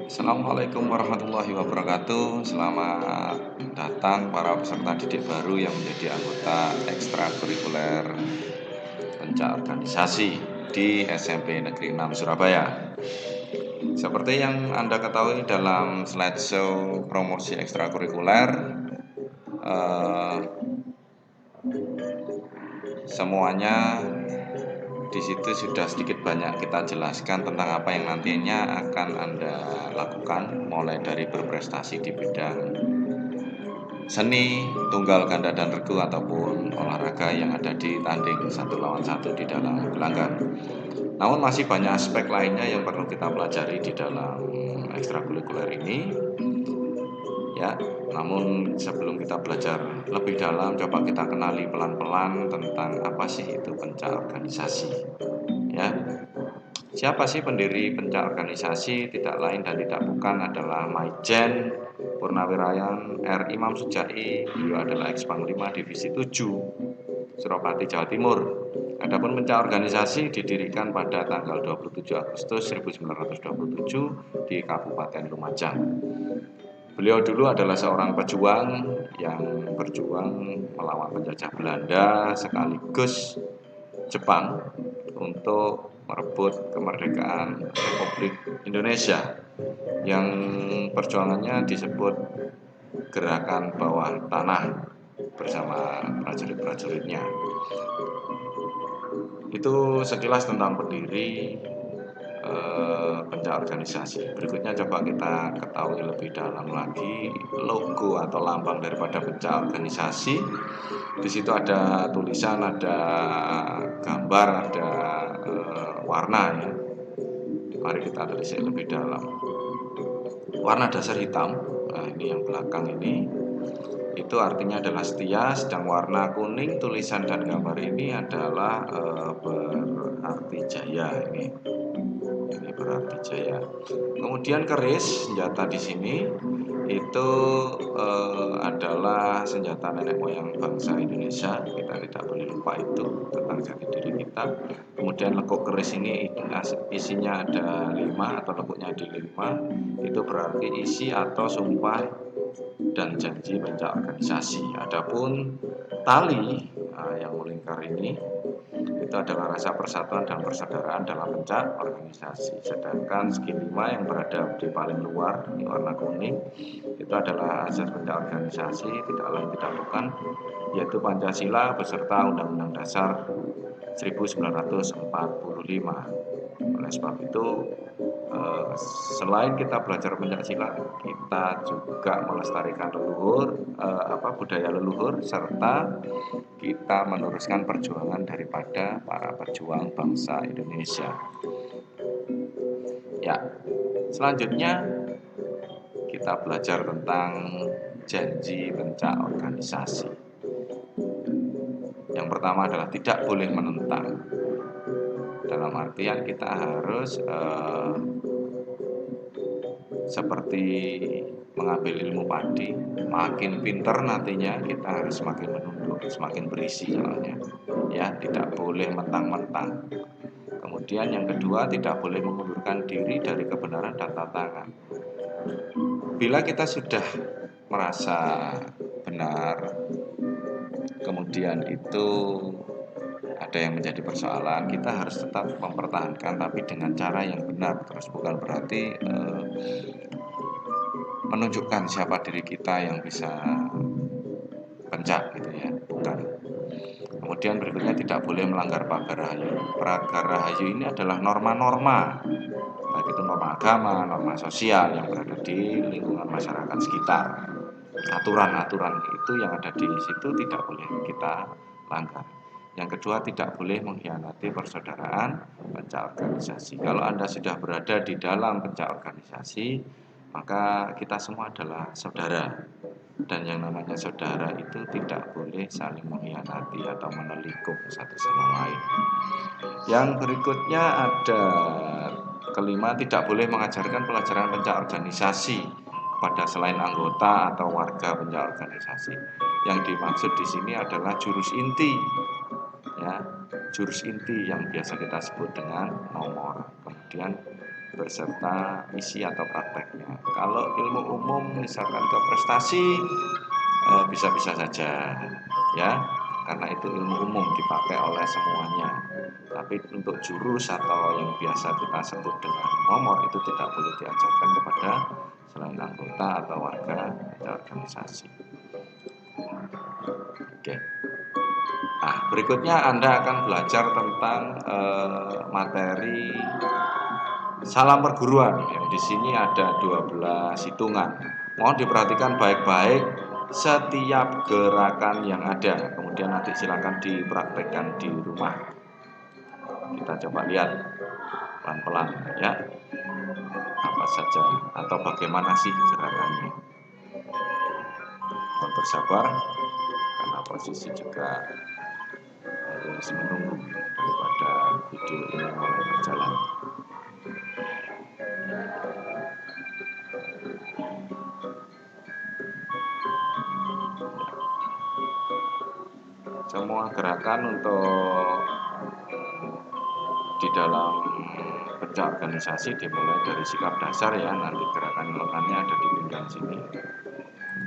Assalamualaikum warahmatullahi wabarakatuh. Selamat datang para peserta didik baru yang menjadi anggota ekstrakurikuler pencak organisasi di SMP Negeri 6 Surabaya. Seperti yang Anda ketahui dalam slideshow promosi ekstrakurikuler, semuanya di situ sudah sedikit banyak kita jelaskan tentang apa yang nantinya akan Anda lakukan, mulai dari berprestasi di bidang seni, tunggal, ganda, dan regu ataupun olahraga yang ada di tanding 1 lawan 1 di dalam gelanggang. Namun masih banyak aspek lainnya yang perlu kita pelajari di dalam ekstrakurikuler ini. Ya, namun sebelum kita belajar lebih dalam, coba kita kenali pelan-pelan tentang apa sih itu pencak organisasi. Ya, siapa sih pendiri pencak organisasi? Tidak lain dan tidak bukan adalah Maijen Purnawirawan R. Imam Sujai. Beliau adalah ex-Panglima Divisi 7 Suropati, Jawa Timur. Adapun pencak organisasi didirikan pada tanggal 27 Agustus 1927 di Kabupaten Lumajang. Beliau dulu adalah seorang pejuang yang berjuang melawan penjajah Belanda sekaligus Jepang untuk merebut kemerdekaan Republik Indonesia, yang perjuangannya disebut gerakan bawah tanah bersama prajurit-prajuritnya. Itu sekilas tentang pendiri pencak organisasi. Berikutnya coba kita ketahui lebih dalam lagi logo atau lambang daripada pencak organisasi. Di situ ada tulisan, ada gambar, ada warna ya. Mari kita telisik lebih dalam. Warna dasar hitam, nah ini yang belakang ini, itu artinya adalah setia. Sedang warna kuning, tulisan dan gambar ini adalah berarti jaya. Ini berarti jaya. Kemudian keris, senjata di sini itu adalah senjata nenek moyang bangsa Indonesia. Kita tidak boleh lupa itu tentang jati diri kita. Kemudian lekuk keris ini isinya ada 5 atau lekuknya ada 5. Itu berarti isi atau sumpah dan janji pencak organisasi. Adapun tali yang melingkar ini itu adalah rasa persatuan dan persaudaraan dalam pencak organisasi. Sedangkan segi 5 yang berada di paling luar, ini warna kuning, itu adalah asas pencak organisasi, tidak lain tidak bukan, yaitu Pancasila beserta Undang-Undang Dasar 1945. Oleh sebab itu, selain kita belajar Pancasila, kita juga melestarikan budaya leluhur, serta kita meneruskan perjuangan daripada para pejuang bangsa Indonesia. Ya, selanjutnya kita belajar tentang janji pencak organisasi. Yang pertama adalah tidak boleh menentang. Dalam artian kita harus seperti mengambil ilmu padi, makin pinter nantinya kita harus semakin menunduk, semakin berisi soalnya. Ya, tidak boleh mentang-mentang. Kemudian yang kedua, tidak boleh mengundurkan diri dari kebenaran dan tantangan. Bila kita sudah merasa benar, kemudian itu ada yang menjadi persoalan, kita harus tetap mempertahankan, tapi dengan cara yang benar. Terus bukan berarti menunjukkan siapa diri kita yang bisa pencak gitu ya, bukan. Kemudian berikutnya tidak boleh melanggar pagar rahayu. Pagar rahayu ini adalah norma-norma, baik itu norma agama, norma sosial yang berada di lingkungan masyarakat sekitar. Aturan-aturan itu yang ada di situ tidak boleh kita langgar. Yang kedua, tidak boleh mengkhianati persaudaraan pencak organisasi. Kalau Anda sudah berada di dalam pencak organisasi, maka kita semua adalah saudara. Dan yang namanya saudara itu tidak boleh saling mengkhianati atau menelikung satu sama lain. Yang berikutnya ada kelima, tidak boleh mengajarkan pelajaran pencak organisasi pada selain anggota atau warga pencak organisasi. Yang dimaksud di sini adalah jurus inti. Ya, jurus inti yang biasa kita sebut dengan nomor. Kemudian beserta misi atau prakteknya. Kalau ilmu umum misalkan ke prestasi, bisa-bisa saja ya, karena itu ilmu umum dipakai oleh semuanya. Tapi untuk jurus atau yang biasa kita sebut dengan nomor itu tidak boleh diajarkan kepada selain anggota atau warga atau organisasi. Oke. Nah, berikutnya Anda akan belajar tentang materi salam perguruan. Yang di sini ada 12 hitungan. Mohon diperhatikan baik-baik setiap gerakan yang ada. Kemudian nanti silakan dipraktekkan di rumah. Kita coba lihat pelan-pelan ya. Apa saja atau bagaimana sih gerakannya. Mohon bersabar karena posisi juga harus menunggu daripada video ini mulai berjalan. Semua gerakan untuk di dalam kerja organisasi dimulai dari sikap dasar ya. Nanti gerakan lengannya ada di pinggang sini.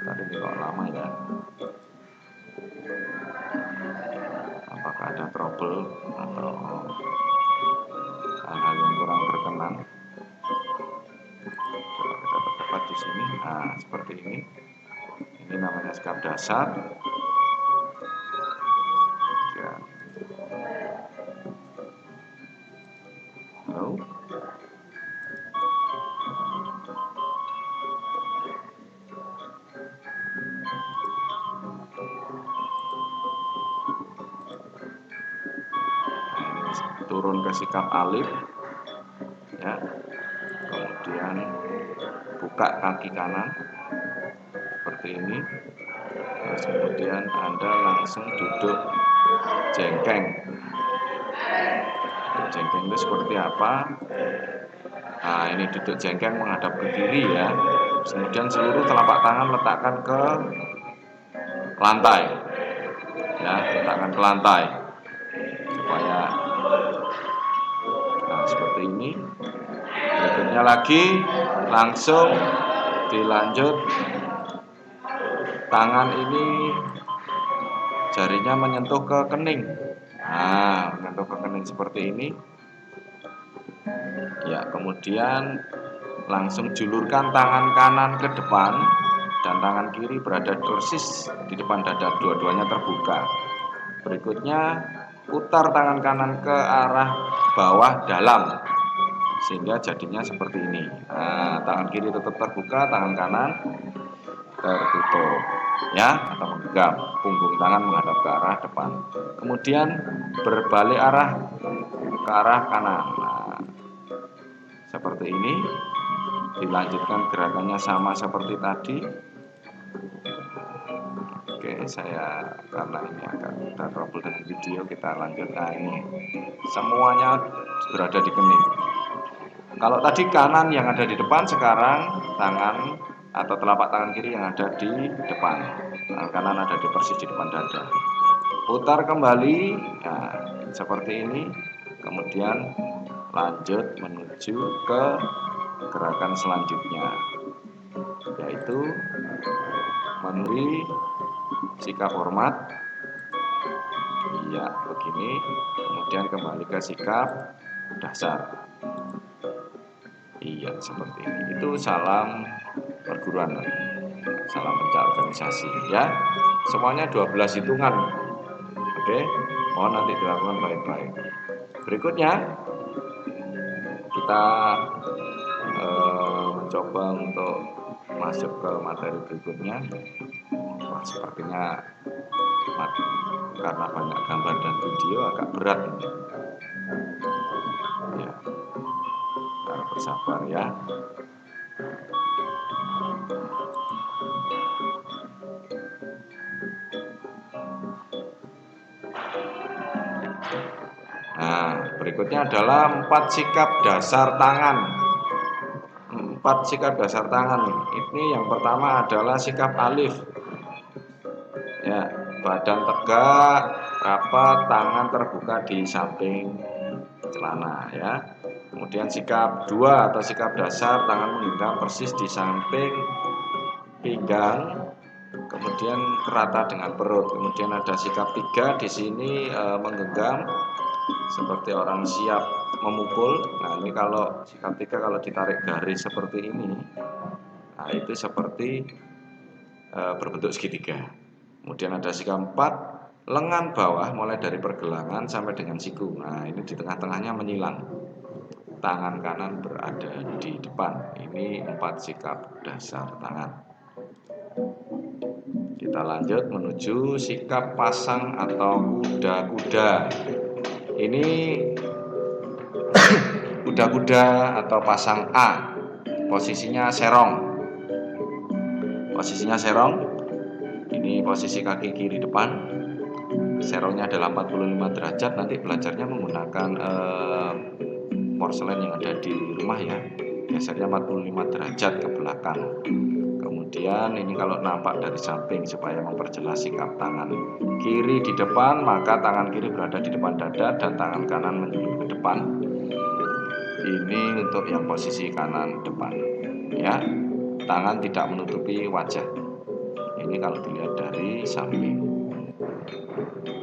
Tadi ini kok lama ya. Apakah ada trouble atau hal-hal yang kurang berkenan? Coba kita percepat di sini. Nah, seperti ini. Ini namanya sikap dasar. Ya. Halo. Turun ke sikap alif ya, kemudian buka kaki kanan seperti ini, terus kemudian Anda langsung duduk jengkeng. Jengkeng itu seperti apa? Nah, ini duduk jengkeng menghadap ke kiri ya, kemudian seluruh telapak tangan letakkan ke lantai ya, letakkan ke lantai supaya seperti ini. Berikutnya lagi langsung dilanjut, tangan ini jarinya menyentuh ke kening. Nah, menyentuh ke kening seperti ini. Ya, kemudian langsung julurkan tangan kanan ke depan dan tangan kiri berada persis di depan dada, dua-duanya terbuka. Berikutnya putar tangan kanan ke arah bawah dalam sehingga jadinya seperti ini. Nah, tangan kiri tetap terbuka, tangan kanan tertutup ya, atau menggenggam, punggung tangan menghadap ke arah depan. Kemudian berbalik arah ke arah kanan. Nah, seperti ini. Dilanjutkan gerakannya sama seperti tadi. Oke, saya karena ini agak ada trouble dengan video, kita lanjut. Nah, ini semuanya berada di kening. Kalau tadi kanan yang ada di depan, sekarang tangan atau telapak tangan kiri yang ada di depan. Tangan kanan ada di persis di depan dada. Putar kembali, nah, seperti ini. Kemudian lanjut menuju ke gerakan selanjutnya, yaitu memberi sikap hormat. Iya, begini. Kemudian kembali ke sikap dasar. Iya, seperti ini. Itu salam perguruan, salam pencak organisasi ya. Semuanya 12 hitungan. Oke, mohon nanti dilakukan baik-baik. Berikutnya kita mencoba untuk masuk ke materi berikutnya. Wah, sepertinya karena banyak gambar dan video agak berat ini. Ya, harus bersabar ya. Nah, berikutnya adalah 4 sikap dasar tangan. 4 sikap dasar tangan. Ini yang pertama adalah sikap alif. Ya, badan tegak, rapat, tangan terbuka di samping celana ya. Kemudian sikap 2 atau sikap dasar, tangan menggenggam persis di samping pinggang, kemudian rata dengan perut. Kemudian ada sikap 3 di sini menggenggam seperti orang siap memukul. Nah, ini kalau sikap 3 kalau ditarik garis seperti ini, nah itu seperti berbentuk segitiga. Kemudian ada sikap 4, lengan bawah mulai dari pergelangan sampai dengan siku. Nah, ini di tengah-tengahnya menyilang. Tangan kanan berada di depan. Ini 4 sikap dasar tangan. Kita lanjut menuju sikap pasang atau kuda-kuda. Ini kuda-kuda atau pasang A. Posisinya serong. Posisinya serong. Ini posisi kaki kiri depan. Serongnya adalah 45 derajat. Nanti belajarnya menggunakan porselen yang ada di rumah ya. Gesernya 45 derajat ke belakang. Kemudian ini kalau nampak dari samping supaya memperjelas sikap tangan kiri di depan, maka tangan kiri berada di depan dada dan tangan kanan menjulur ke depan. Ini untuk yang posisi kanan depan ya. Tangan tidak menutupi wajah. Ini kalau dilihat dari samping.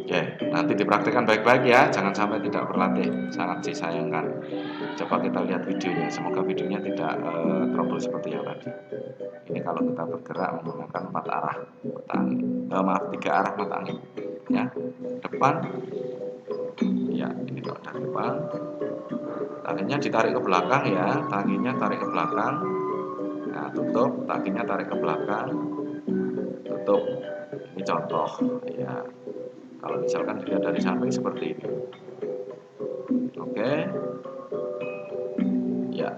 Oke, nanti dipraktikkan baik-baik ya, jangan sampai tidak berlatih, sangat disayangkan. Coba kita lihat videonya, semoga videonya tidak trouble seperti yang tadi. Ini kalau kita bergerak menggunakan 4 arah mata angin, 3 arah mata angin, ya. Depan, ya ini kalau dari depan, takinya ditarik ke belakang ya, takinya tarik ke belakang, nah tutup, takinya tarik ke belakang, tutup. Ini contoh, ya. Kalau misalkan dilihat dari samping seperti ini, oke, ya.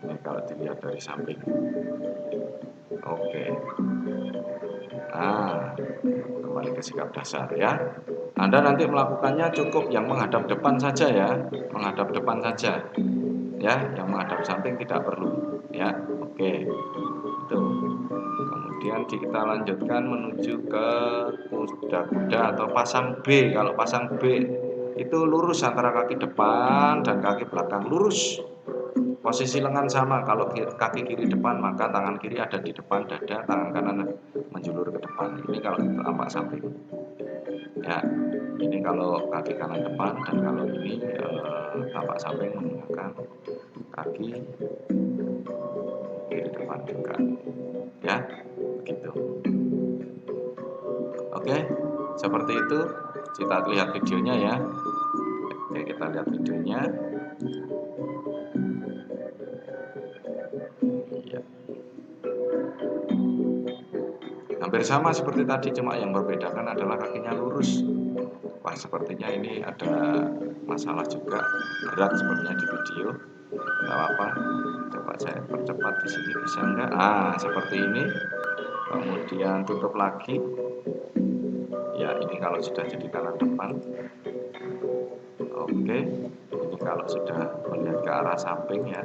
Ini kalau dilihat dari samping, oke. Nah, kembali ke sikap dasar ya. Anda nanti melakukannya cukup yang menghadap depan saja ya, menghadap depan saja, ya, yang menghadap samping tidak perlu, ya. Oke, itu. Kemudian kita lanjutkan menuju ke kuda-kuda atau pasang B. Kalau pasang B itu lurus antara kaki depan dan kaki belakang, lurus. Posisi lengan sama, kalau kaki kiri depan maka tangan kiri ada di depan dada, tangan kanan menjulur ke depan. Ini kalau itu tampak samping. Ya, ini kalau kaki kanan depan, dan kalau ini tampak samping menggunakan kaki kiri depan juga. Ya, begitu. Oke, seperti itu. Kita lihat videonya ya. Oke, kita lihat videonya. Ya. Hampir sama seperti tadi, cuma yang membedakan adalah kakinya lurus. Wah, sepertinya ini ada masalah juga, berat sepertinya di video. Nggak apa-apa, coba saya percepat di sini, bisa enggak? Ah, seperti ini. Kemudian tutup lagi. Ya, ini kalau sudah jadi tangan depan. Oke, ini kalau sudah melihat ke arah samping ya.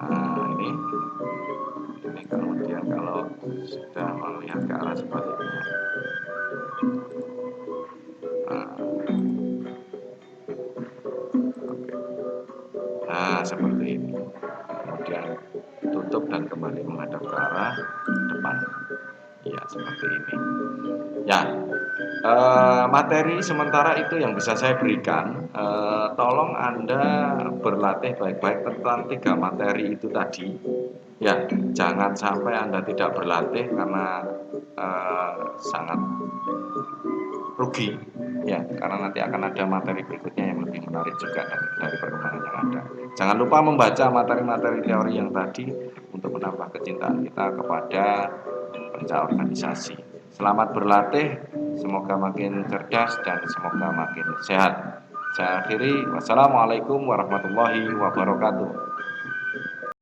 Nah, ini kemudian kalau sudah melihat ke arah sebaliknya. Nah, oke. Nah, seperti ini. Kemudian tutup dan kembali menghadap ke arah depan. Ya, seperti ini. Ya, materi sementara itu yang bisa saya berikan. Tolong Anda berlatih baik-baik tentang 3 materi itu tadi. Ya, jangan sampai Anda tidak berlatih karena sangat rugi. Ya, karena nanti akan ada materi berikutnya yang lebih menarik juga dari perkembangan yang ada. Jangan lupa membaca materi-materi teori yang tadi untuk menambah kecintaan kita kepada pencak organisasi. Selamat berlatih, semoga makin cerdas dan semoga makin sehat. Saya akhiri, wassalamualaikum warahmatullahi wabarakatuh.